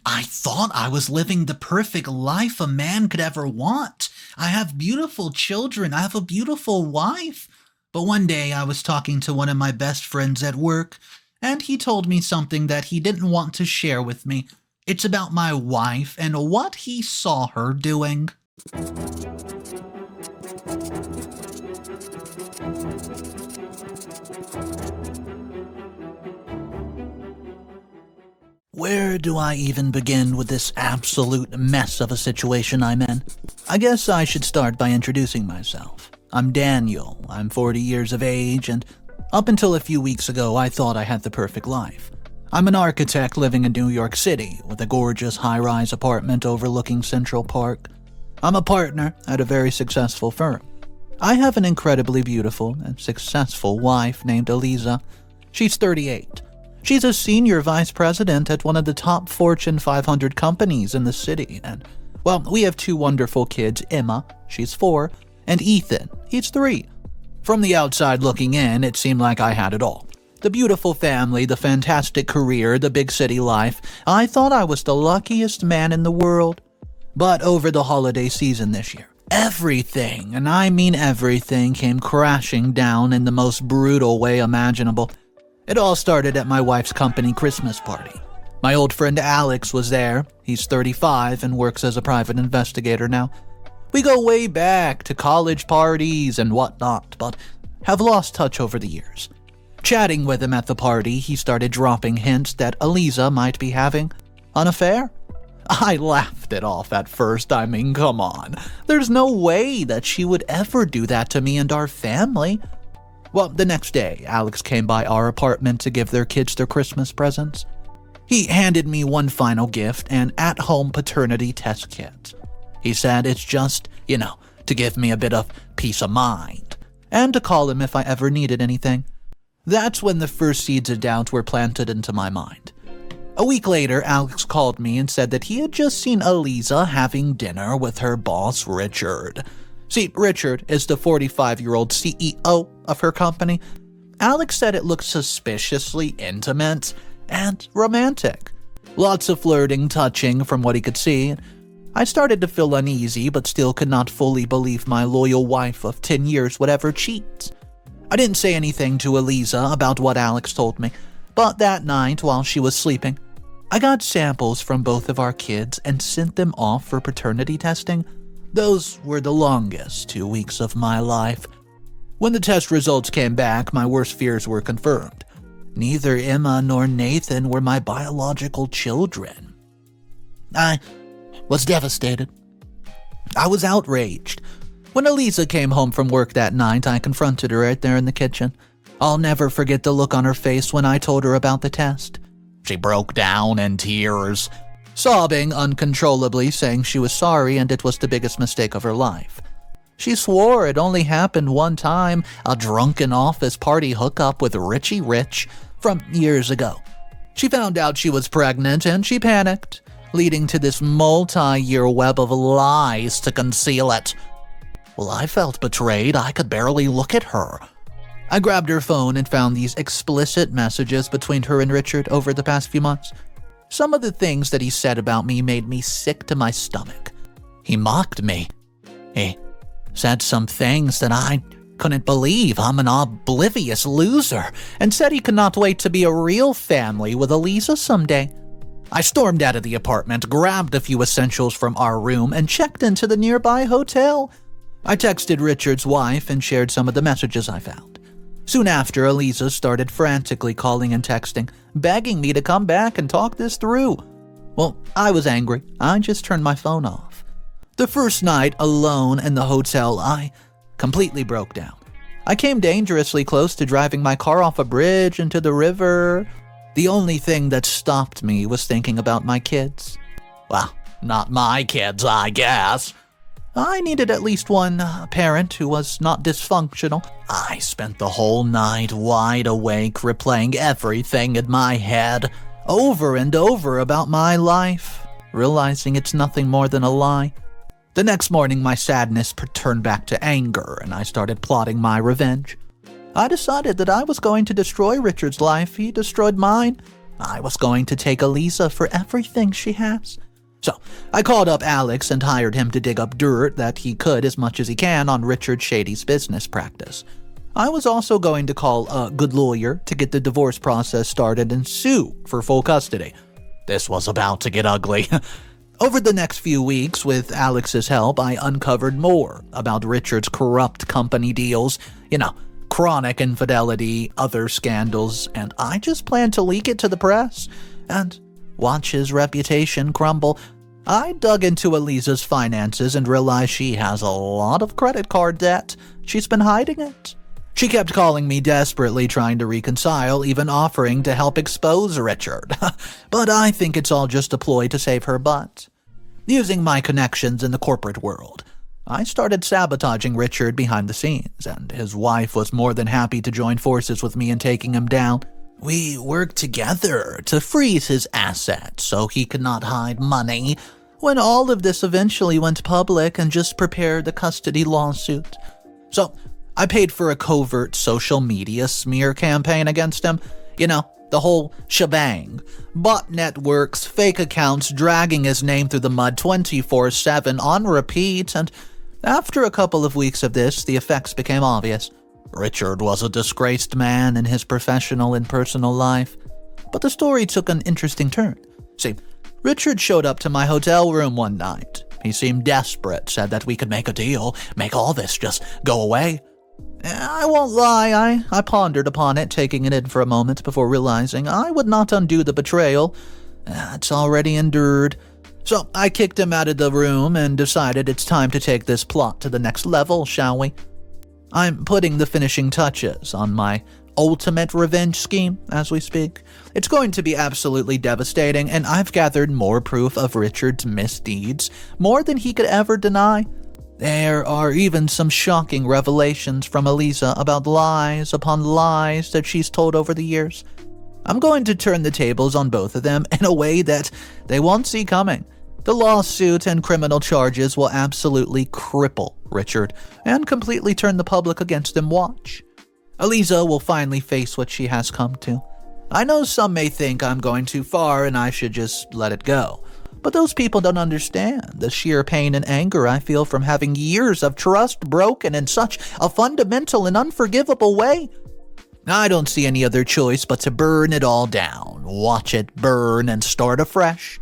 I thought I was living the perfect life a man could ever want. I have beautiful children. I have a beautiful wife. But one day I was talking to one of my best friends at work, and he told me something that he didn't want to share with me. It's about my wife and what he saw her doing. Where do I even begin with this absolute mess of a situation I'm in? I guess I should start by introducing myself. I'm Daniel, I'm 40 years of age, and up until a few weeks ago I thought I had the perfect life. I'm an architect living in New York City with a gorgeous high-rise apartment overlooking Central Park. I'm a partner at a very successful firm. I have an incredibly beautiful and successful wife named Eliza. She's 38. She's a senior vice president at one of the top Fortune 500 companies in the city, and, well, we have two wonderful kids, Emma, she's 4, and Ethan, he's 3. From the outside looking in, it seemed like I had it all. The beautiful family, the fantastic career, the big city life. I thought I was the luckiest man in the world. But over the holiday season this year, everything, and I mean everything, came crashing down in the most brutal way imaginable. It all started at my wife's company Christmas party. My old friend Alex was there. He's 35 and works as a private investigator now. We go way back to college parties and whatnot, but have lost touch over the years. Chatting with him at the party, he started dropping hints that Eliza might be having an affair. I laughed it off at first. I mean, come on. There's no way that she would ever do that to me and our family. Well, the next day, Alex came by our apartment to give their kids their Christmas presents. He handed me one final gift, an at-home paternity test kit. He said it's just, to give me a bit of peace of mind, and to call him if I ever needed anything. That's when the first seeds of doubt were planted into my mind. A week later, Alex called me and said that he had just seen Eliza having dinner with her boss, Richard. See, Richard is the 45-year-old CEO of her company. Alex said it looked suspiciously intimate and romantic. Lots of flirting, touching from what he could see. I started to feel uneasy, but still could not fully believe my loyal wife of 10 years would ever cheat. I didn't say anything to Eliza about what Alex told me, but that night while she was sleeping, I got samples from both of our kids and sent them off for paternity testing. Those were the longest 2 weeks of my life. When the test results came back, my worst fears were confirmed. Neither Emma nor Nathan were my biological children. I was devastated. I was outraged. When Eliza came home from work that night, I confronted her right there in the kitchen. I'll never forget the look on her face when I told her about the test. She broke down in tears, sobbing uncontrollably, saying she was sorry and it was the biggest mistake of her life. She swore it only happened one time, a drunken office party hookup with Richie Rich from years ago. She found out she was pregnant and she panicked, leading to this multi-year web of lies to conceal it. Well, I felt betrayed. I could barely look at her. I grabbed her phone and found these explicit messages between her and Richard over the past few months. Some of the things that he said about me made me sick to my stomach. He mocked me. He said some things that I couldn't believe. I'm an oblivious loser, and said he could not wait to be a real family with Eliza someday. I stormed out of the apartment, grabbed a few essentials from our room, and checked into the nearby hotel. I texted Richard's wife and shared some of the messages I found. Soon after, Eliza started frantically calling and texting, begging me to come back and talk this through. Well, I was angry. I just turned my phone off. The first night, alone in the hotel, I completely broke down. I came dangerously close to driving my car off a bridge into the river. The only thing that stopped me was thinking about my kids. Well, not my kids, I guess. I needed at least one parent who was not dysfunctional. I spent the whole night wide awake, replaying everything in my head, over and over about my life, realizing it's nothing more than a lie. The next morning, my sadness turned back to anger, and I started plotting my revenge. I decided that I was going to destroy Richard's life. He destroyed mine. I was going to take Eliza for everything she has. So I called up Alex and hired him to dig up dirt that he could as much as he can on Richard Shady's business practice. I was also going to call a good lawyer to get the divorce process started and sue for full custody. This was about to get ugly. Over the next few weeks, with Alex's help, I uncovered more about Richard's corrupt company deals, chronic infidelity, other scandals, and I just planned to leak it to the press and watch his reputation crumble. I dug into Eliza's finances and realized she has a lot of credit card debt. She's been hiding it. She kept calling me desperately trying to reconcile, even offering to help expose Richard. But I think it's all just a ploy to save her butt. Using my connections in the corporate world, I started sabotaging Richard behind the scenes, and his wife was more than happy to join forces with me in taking him down. We worked together to freeze his assets so he could not hide money. When all of this eventually went public and just prepared a custody lawsuit. So I paid for a covert social media smear campaign against him. The whole shebang. Bot networks, fake accounts dragging his name through the mud 24/7 on repeat, and after a couple of weeks of this, the effects became obvious. Richard was a disgraced man in his professional and personal life. But the story took an interesting turn. See, Richard showed up to my hotel room one night. He seemed desperate, said that we could make a deal, make all this just go away. I won't lie, I pondered upon it, taking it in for a moment before realizing I would not undo the betrayal. It's already endured. So I kicked him out of the room and decided it's time to take this plot to the next level, shall we? I'm putting the finishing touches on my ultimate revenge scheme as we speak. It's going to be absolutely devastating, and I've gathered more proof of Richard's misdeeds, more than he could ever deny. There are even some shocking revelations from Eliza about lies upon lies that she's told over the years. I'm going to turn the tables on both of them in a way that they won't see coming. The lawsuit and criminal charges will absolutely cripple Richard and completely turn the public against him. Watch. Eliza will finally face what she has come to. I know some may think I'm going too far and I should just let it go. But those people don't understand the sheer pain and anger I feel from having years of trust broken in such a fundamental and unforgivable way. I don't see any other choice but to burn it all down, watch it burn and start afresh.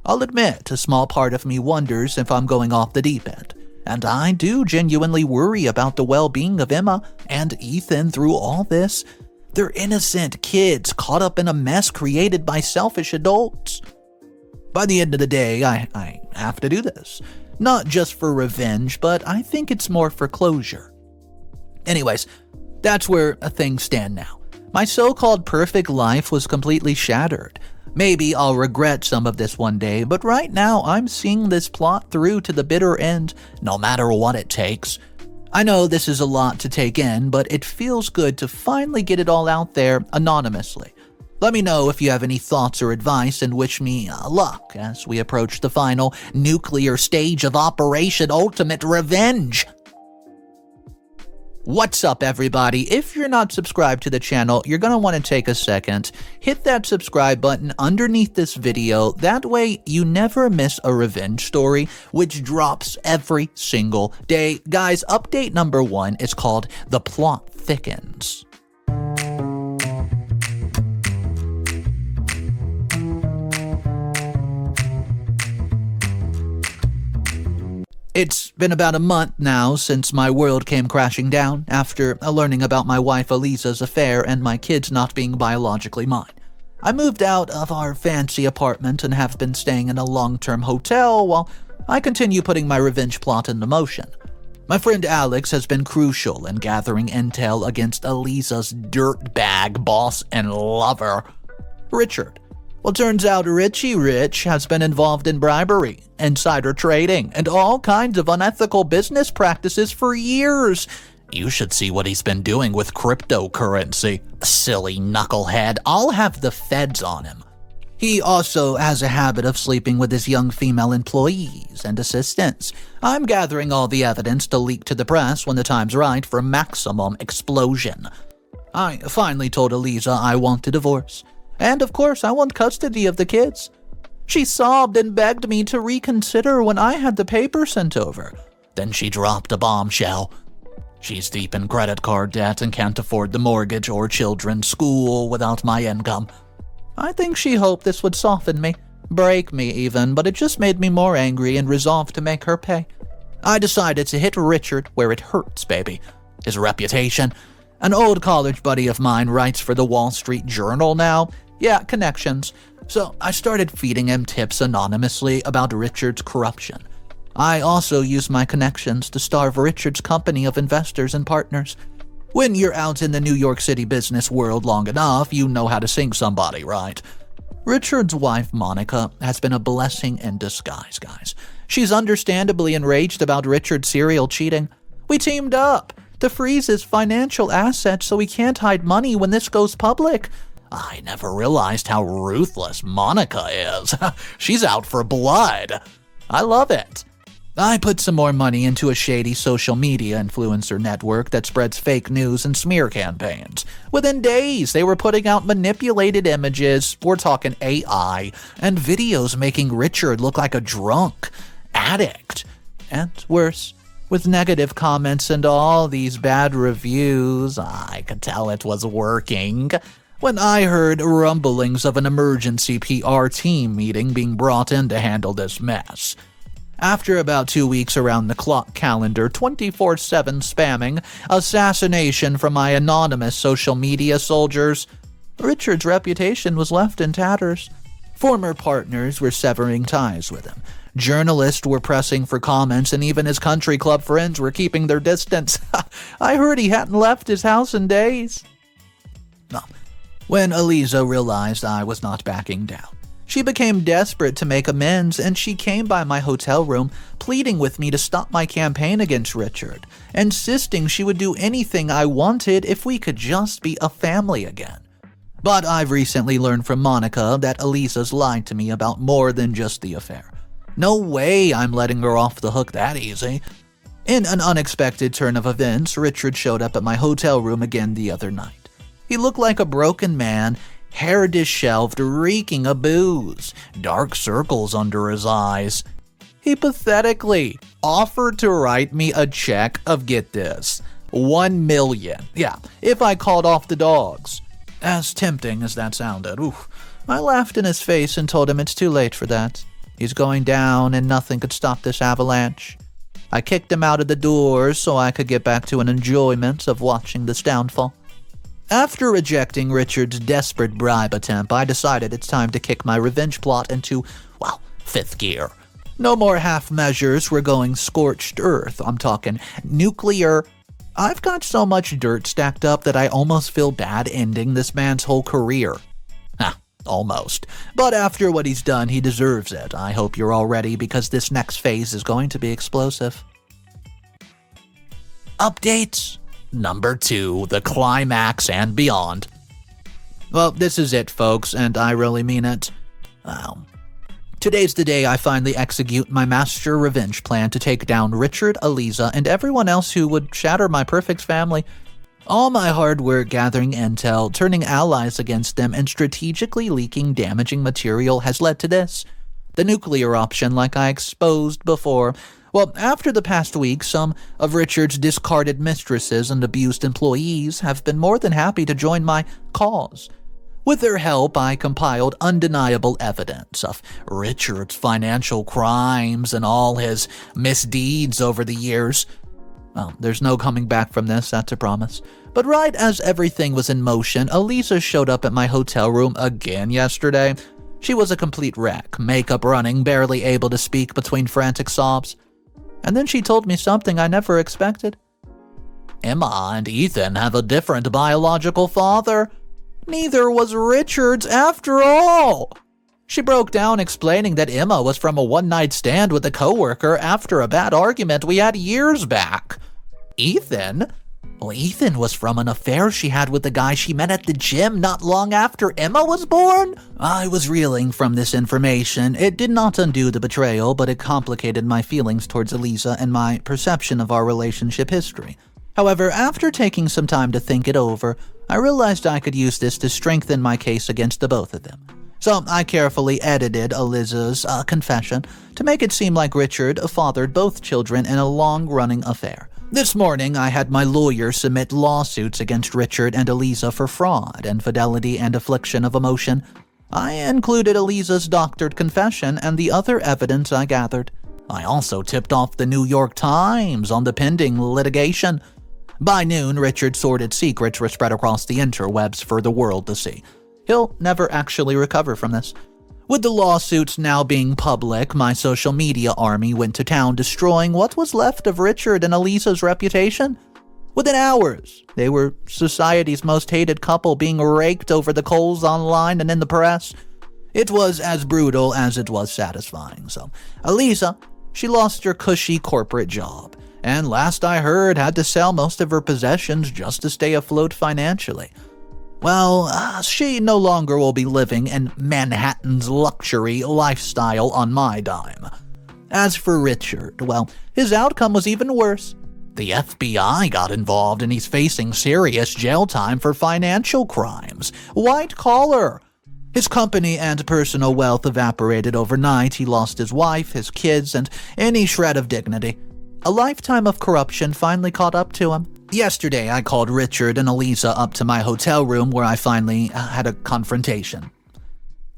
I'll admit, a small part of me wonders if I'm going off the deep end, and I do genuinely worry about the well-being of Emma and Ethan through all this. They're innocent kids caught up in a mess created by selfish adults. By the end of the day, I have to do this. Not just for revenge, but I think it's more for closure. Anyways, that's where things stand now. My so-called perfect life was completely shattered. Maybe I'll regret some of this one day, but right now I'm seeing this plot through to the bitter end, no matter what it takes. I know this is a lot to take in, but it feels good to finally get it all out there anonymously. Let me know if you have any thoughts or advice and wish me luck as we approach the final nuclear stage of Operation Ultimate Revenge. What's up, everybody? If you're not subscribed to the channel, you're going to want to take a second, hit that subscribe button underneath this video. That way you never miss a revenge story, which drops every single day. Guys, update number 1 is called The Plot Thickens. It's been about a month now since my world came crashing down after learning about my wife Eliza's affair and my kids not being biologically mine. I moved out of our fancy apartment and have been staying in a long-term hotel while I continue putting my revenge plot into motion. My friend Alex has been crucial in gathering intel against Eliza's dirtbag boss and lover, Richard. Well, turns out Richie Rich has been involved in bribery, insider trading, and all kinds of unethical business practices for years. You should see what he's been doing with cryptocurrency. Silly knucklehead, I'll have the feds on him. He also has a habit of sleeping with his young female employees and assistants. I'm gathering all the evidence to leak to the press when the time's right for maximum explosion. I finally told Eliza I want a divorce. And of course, I want custody of the kids. She sobbed and begged me to reconsider when I had the paper sent over. Then she dropped a bombshell. She's deep in credit card debt and can't afford the mortgage or children's school without my income. I think she hoped this would soften me, break me even, but it just made me more angry and resolved to make her pay. I decided to hit Richard where it hurts, baby. His reputation. An old college buddy of mine writes for the Wall Street Journal now. Yeah, connections. So I started feeding him tips anonymously about Richard's corruption. I also used my connections to starve Richard's company of investors and partners. When you're out in the New York City business world long enough, you know how to sink somebody, right? Richard's wife, Monica, has been a blessing in disguise, guys. She's understandably enraged about Richard's serial cheating. We teamed up to freeze his financial assets so he can't hide money when this goes public. I never realized how ruthless Monica is. She's out for blood. I love it. I put some more money into a shady social media influencer network that spreads fake news and smear campaigns. Within days, they were putting out manipulated images, we're talking AI, and videos making Richard look like a drunk, addict, and worse, with negative comments and all these bad reviews. I could tell it was working. When I heard rumblings of an emergency PR team meeting being brought in to handle this mess. After about 2 weeks around the clock calendar, 24/7 spamming, assassination from my anonymous social media soldiers, Richard's reputation was left in tatters. Former partners were severing ties with him. Journalists were pressing for comments, and even his country club friends were keeping their distance. I heard he hadn't left his house in days. No. When Eliza realized I was not backing down, she became desperate to make amends, and she came by my hotel room, pleading with me to stop my campaign against Richard, insisting she would do anything I wanted if we could just be a family again. But I've recently learned from Monica that Eliza's lied to me about more than just the affair. No way I'm letting her off the hook that easy. In an unexpected turn of events, Richard showed up at my hotel room again the other night. He looked like a broken man, hair disheveled, reeking of booze, dark circles under his eyes. He pathetically offered to write me a check of, get this, $1 million. Yeah, if I called off the dogs. As tempting as that sounded, I laughed in his face and told him it's too late for that. He's going down and nothing could stop this avalanche. I kicked him out of the door so I could get back to an enjoyment of watching this downfall. After rejecting Richard's desperate bribe attempt, I decided it's time to kick my revenge plot into, fifth gear. No more half measures, we're going scorched earth. I'm talking nuclear. I've got so much dirt stacked up that I almost feel bad ending this man's whole career. Almost. But after what he's done, he deserves it. I hope you're all ready because this next phase is going to be explosive. Updates. Number 2, the climax and beyond. Well, this is it, folks, and I really mean it. Today's the day I finally execute my master revenge plan to take down Richard, Eliza, and everyone else who would shatter my perfect family. All my hard work gathering intel, turning allies against them, and strategically leaking damaging material has led to this. The nuclear option, like I exposed before. Well, after the past week, some of Richard's discarded mistresses and abused employees have been more than happy to join my cause. With their help, I compiled undeniable evidence of Richard's financial crimes and all his misdeeds over the years. Well, there's no coming back from this, that's a promise. But right as everything was in motion, Eliza showed up at my hotel room again yesterday. She was a complete wreck, makeup running, barely able to speak between frantic sobs. And then she told me something I never expected. Emma and Ethan have a different biological father. Neither was Richard's after all. She broke down explaining that Emma was from a one-night stand with a coworker after a bad argument we had years back. Ethan? Well, Ethan was from an affair she had with the guy she met at the gym not long after Emma was born? I was reeling from this information. It did not undo the betrayal, but it complicated my feelings towards Eliza and my perception of our relationship history. However, after taking some time to think it over, I realized I could use this to strengthen my case against the both of them. So I carefully edited Eliza's confession to make it seem like Richard fathered both children in a long-running affair. This morning, I had my lawyer submit lawsuits against Richard and Eliza for fraud, infidelity, and affliction of emotion. I included Eliza's doctored confession and the other evidence I gathered. I also tipped off the New York Times on the pending litigation. By noon, Richard's sordid secrets were spread across the interwebs for the world to see. He'll never actually recover from this. With the lawsuits now being public, my social media army went to town destroying what was left of Richard and Eliza's reputation. Within hours, they were society's most hated couple, being raked over the coals online and in the press. It was as brutal as it was satisfying. So, Eliza, she lost her cushy corporate job, and last I heard, had to sell most of her possessions just to stay afloat financially. Well, she no longer will be living in Manhattan's luxury lifestyle on my dime. As for Richard, well, his outcome was even worse. The FBI got involved and he's facing serious jail time for financial crimes. White collar. His company and personal wealth evaporated overnight. He lost his wife, his kids, and any shred of dignity. A lifetime of corruption finally caught up to him. Yesterday, I called Richard and Eliza up to my hotel room where I finally had a confrontation.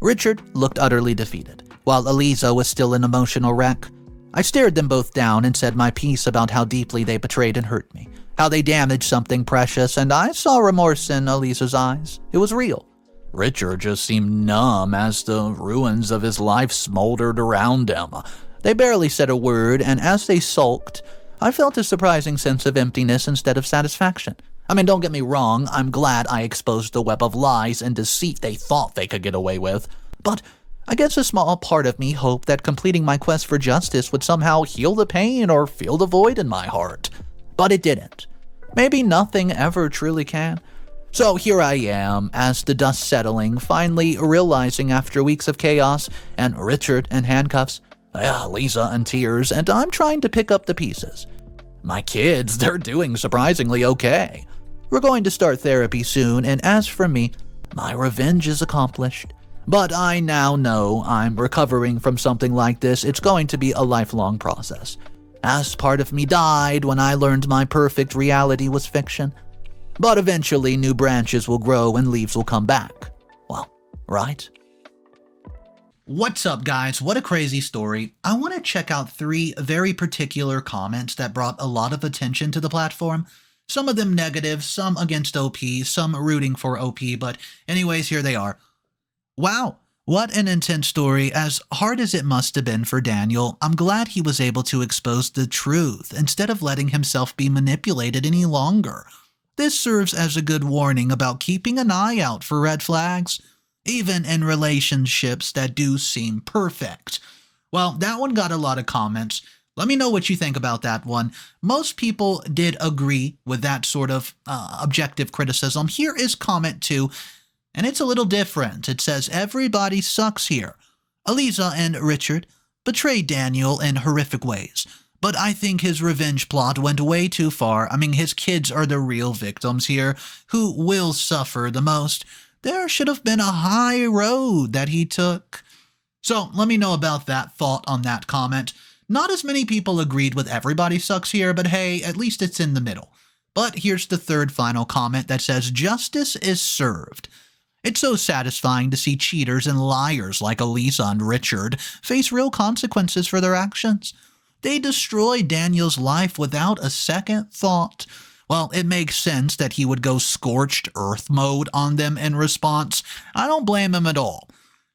Richard looked utterly defeated, while Eliza was still an emotional wreck. I stared them both down and said my piece about how deeply they betrayed and hurt me, how they damaged something precious, and I saw remorse in Eliza's eyes. It was real. Richard just seemed numb as the ruins of his life smoldered around him. They barely said a word, and as they sulked, I felt a surprising sense of emptiness instead of satisfaction. I mean, don't get me wrong, I'm glad I exposed the web of lies and deceit they thought they could get away with. But I guess a small part of me hoped that completing my quest for justice would somehow heal the pain or fill the void in my heart. But it didn't. Maybe nothing ever truly can. So here I am, as the dust settling, finally realizing after weeks of chaos, and Richard in handcuffs, Lisa in tears, and I'm trying to pick up the pieces. My kids, they're doing surprisingly okay. We're going to start therapy soon, and as for me, my revenge is accomplished. But I now know I'm recovering from something like this. It's going to be a lifelong process. As part of me died when I learned my perfect reality was fiction. But eventually new branches will grow and leaves will come back. Well, right? What's up, guys? What a crazy story. I want to check out 3 very particular comments that brought a lot of attention to the platform. Some of them negative, some against OP, some rooting for OP, but anyways, here they are. Wow, what an intense story. As hard as it must have been for Daniel, I'm glad he was able to expose the truth instead of letting himself be manipulated any longer. This serves as a good warning about keeping an eye out for red flags, even in relationships that do seem perfect. Well, that one got a lot of comments. Let me know what you think about that one. Most people did agree with that sort of objective criticism. Here is comment 2, and it's a little different. It says, everybody sucks here. Eliza and Richard betrayed Daniel in horrific ways, but I think his revenge plot went way too far. I mean, his kids are the real victims here, who will suffer the most. There should have been a high road that he took. So let me know about that thought on that comment. Not as many people agreed with everybody sucks here, but hey, at least it's in the middle. But here's the third final comment that says, justice is served. It's so satisfying to see cheaters and liars like Eliza and Richard face real consequences for their actions. They destroyed Daniel's life without a second thought. Well, it makes sense that he would go scorched earth mode on them in response. I don't blame him at all.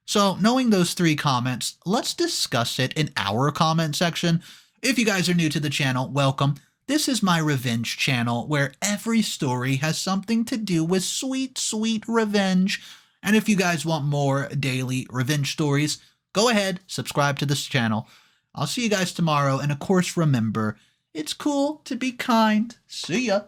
So, knowing those 3 comments, let's discuss it in our comment section. If you guys are new to the channel, welcome. This is my revenge channel where every story has something to do with sweet, sweet revenge. And if you guys want more daily revenge stories, go ahead, subscribe to this channel. I'll see you guys tomorrow, and of course remember, it's cool to be kind. See ya.